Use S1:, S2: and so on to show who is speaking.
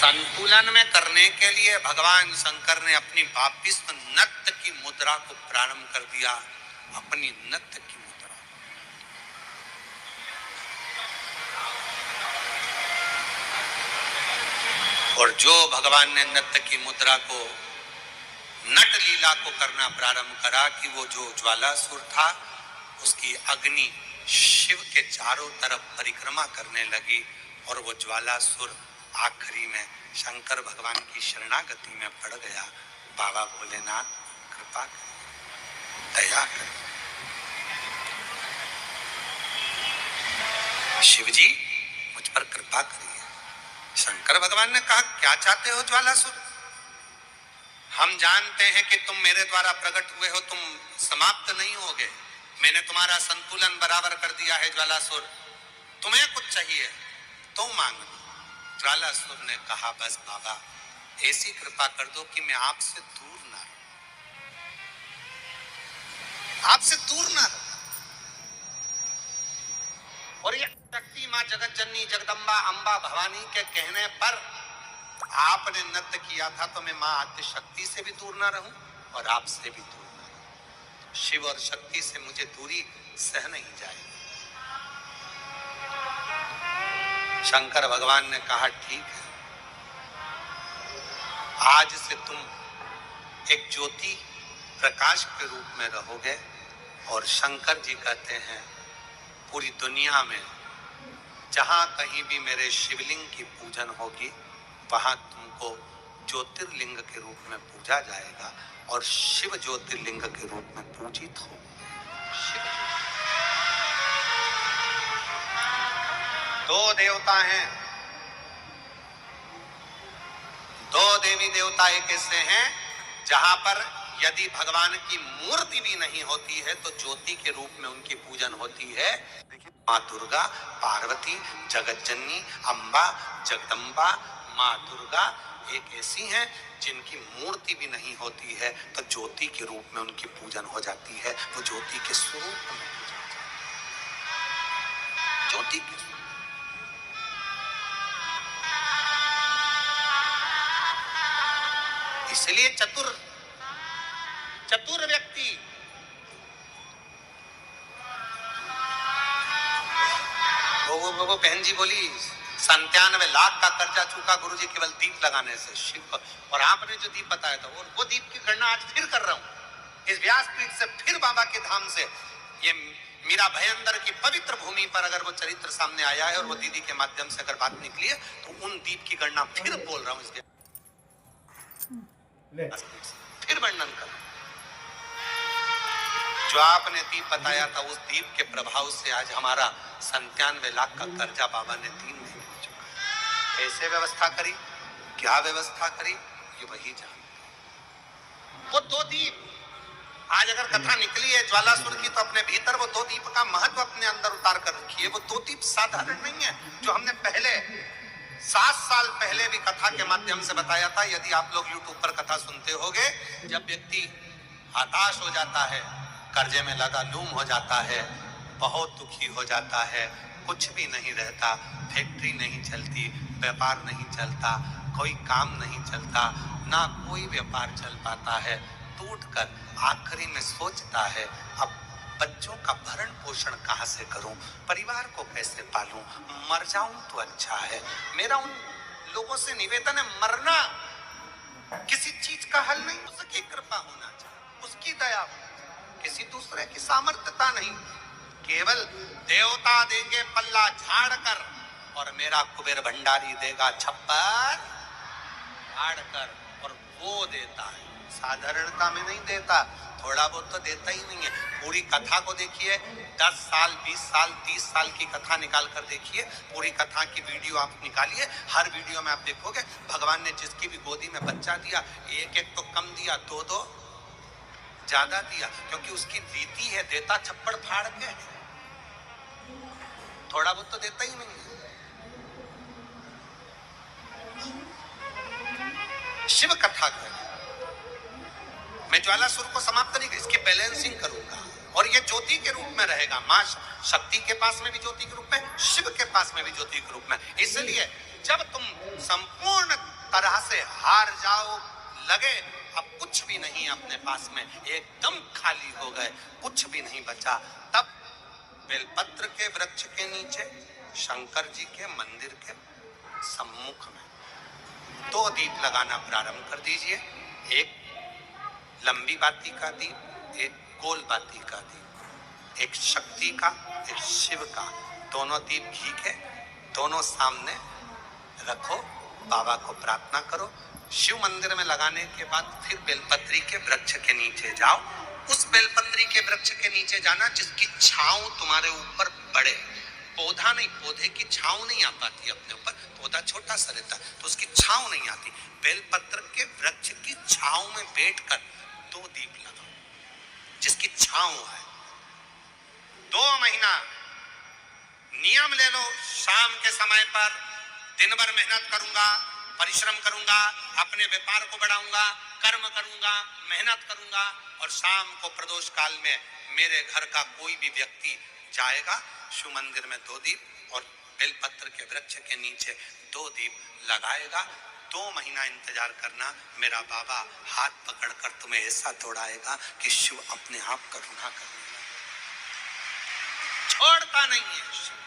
S1: संतुलन में करने के लिए भगवान शंकर ने अपनी वापिस नृत्य की मुद्रा को प्रारंभ कर दिया। अपनी नृत्य की मुद्रा, और जो भगवान ने नृत्य की मुद्रा को, नट लीला को करना प्रारंभ करा कि वो जो ज्वालासुर था उसकी अग्नि शिव के चारों तरफ परिक्रमा करने लगी और वो ज्वालासुर आखिरी में शंकर भगवान की शरणागति में पड़ गया। बाबा भोलेनाथ कृपा करें, दया करें। शिव जी मुझ पर कृपा करिए। शंकर भगवान ने कहा, क्या चाहते हो ज्वालासुर? हम जानते हैं कि तुम मेरे द्वारा प्रकट हुए हो, तुम समाप्त नहीं होगे। मैंने तुम्हारा संतुलन बराबर कर दिया है ज्वालासुर, तुम्हें कुछ चाहिए तो मांग लो। ज्वालासुर ने कहा, बस बाबा ऐसी कृपा कर दो कि मैं आपसे दूर ना रहूं, आपसे दूर ना रहूं। और ये शक्ति मां जगत जननी जगदम्बा अंबा भवानी के कहने पर आपने नृत्य किया था तो मैं मां आद्य शक्ति से भी दूर ना रहूं और आपसे भी दूर ना रहूं। शिव और शक्ति से मुझे दूरी सह नहीं जाएगी। शंकर भगवान ने कहा, ठीक है, आज से तुम एक ज्योति प्रकाश के रूप में रहोगे। और शंकर जी कहते हैं, पूरी दुनिया में जहां कहीं भी मेरे शिवलिंग की पूजन होगी वहां तुमको ज्योतिर्लिंग के रूप में पूजा जाएगा और शिव ज्योतिर्लिंग के रूप में पूजित हो। दो देवता हैं, दो देवी देवता एक ऐसे हैं जहां पर यदि भगवान की मूर्ति भी नहीं होती है तो ज्योति के रूप में उनकी पूजन होती है। देखिए, माँ दुर्गा, पार्वती, जगत जननी, अम्बा, जगदम्बा, माँ दुर्गा एक ऐसी हैं जिनकी मूर्ति भी नहीं होती है तो ज्योति के रूप में उनकी पूजन हो जाती है। वो ज्योति के स्वरूप में पूजन होती है, ज्योति के स्वरूप। इसलिए चतुर व्यक्ति वो बहन जी बोली, 97 लाख का कर्जा चुका गुरुजी केवल दीप लगाने से शिव। और आपने जो दीप बताया था वो दीप की गणना आज फिर कर रहा हूं इस व्यासपीठ से, फिर बाबा के धाम से। ये मीरा भयंदर की पवित्र भूमि पर अगर वो चरित्र सामने आया है और वो दीदी के माध्यम से अगर बात निकली है तो उन दीप की गणना फिर बोल रहा हूं इसके फिर वर्णन कर। जो आपने दीप बताया था उस दीप के प्रभाव से आज हमारा 97 लाख का कर्जा बाबा ने 3 महीने हो चुका है। कैसे व्यवस्था करी, क्या व्यवस्था करी, ये वही जान। वो 2 दीप आज अगर कथा निकली है ज्वालासुर की तो अपने भीतर वो 2 दीप का महत्व अपने अंदर उतार कर रखी है। वो 2 दीप साधारण नहीं है जो हमने पहले 7 साल पहले भी कथा के माध्यम से बताया था। यदि आप लोग यूट्यूब पर कथा सुनते होंगे, जब व्यक्ति हताश हो जाता है, कर्जे में लगा लूम हो जाता है, बहुत दुखी हो जाता है, कुछ भी नहीं रहता, फैक्ट्री नहीं चलती, व्यापार नहीं चलता, कोई काम नहीं चलता, ना कोई व्यापार चल पाता है, टूटकर आखिरी में सोचता है अब बच्चों का भरण पोषण कहां से करूं, परिवार को कैसे पालूं, मर जाऊं तो अच्छा है। मेरा उन लोगों से निवेदन है, मरना किसी चीज का हल नहीं, उसकी कृपा होना चाहिए, उसकी दया होना चाहिए, किसी दूसरे की सामर्थ्यता नहीं। केवल देवता देंगे पल्ला झाड़ कर और मेरा कुबेर भंडारी देगा छप्पर झाड़ कर, और वो देता है, साधारणता में नहीं देता, थोड़ा बहुत तो देता ही नहीं है। पूरी कथा को देखिए, 10 साल 20 साल 30 साल की कथा निकाल कर देखिए, पूरी कथा की वीडियो आप निकालिए, हर वीडियो में आप देखोगे भगवान ने जिसकी भी गोदी में बच्चा दिया, एक एक तो कम दिया, 2 ज्यादा दिया, क्योंकि उसकी रीति है, देता छप्पड़ फाड़ के, थोड़ा बहुत तो देता ही नहीं है। शिव कथा कर मैं ज्वालासुर को समाप्त नहीं, इसकी बैलेंसिंग करूंगा और ये ज्योति के रूप में रहेगा। मां शक्ति के पास में भी ज्योति के रूप में, शिव के पास में भी ज्योति के रूप में। इसलिए जब तुम संपूर्ण तरह से हार जाओ, लगे अब कुछ भी नहीं अपने पास में, एकदम खाली हो गए, कुछ भी नहीं बचा, तब बेलपत्र के वृक्ष के नीचे शंकर जी के मंदिर के सम्मुख में 2 दीप लगाना प्रारंभ कर दीजिए। एक लंबी बाती का दीप, एक गोल बाती का दीप, एक शक्ति का, एक शिव का, दोनों दीप घी के दोनों सामने रखो, बाबा को प्रार्थना करो। शिव मंदिर में लगाने के बाद फिर बेलपत्री के वृक्ष के नीचे जाओ। उस बेलपत्री के वृक्ष के नीचे जाना जिसकी छांव तुम्हारे ऊपर पड़े। पौधा नहीं, पौधे की छांव नहीं आ पाती अपने ऊपर, पौधा छोटा सा रहता तो उसकी छांव नहीं आती। बेलपत्र के वृक्ष की छांव में बैठकर 2 दीप लगाओ जिसकी छांव है। 2 महीना नियम ले लो, शाम के समय पर दिन भर मेहनत करूंगा, परिश्रम करूंगा, अपने व्यापार को बढ़ाऊंगा, कर्म करूंगा, मेहनत करूंगा, और शाम को प्रदोष काल में मेरे घर का कोई भी व्यक्ति जाएगा, शिव मंदिर में 2 दीप और बेलपत्र के वृक्ष के नीचे 2 दीप लगाएगा। 2 महीना इंतजार करना, मेरा बाबा हाथ पकड़कर तुम्हें ऐसा दौड़ाएगा कि शिव अपने आप करुणा करेगा। छोड़ता नहीं है शिव।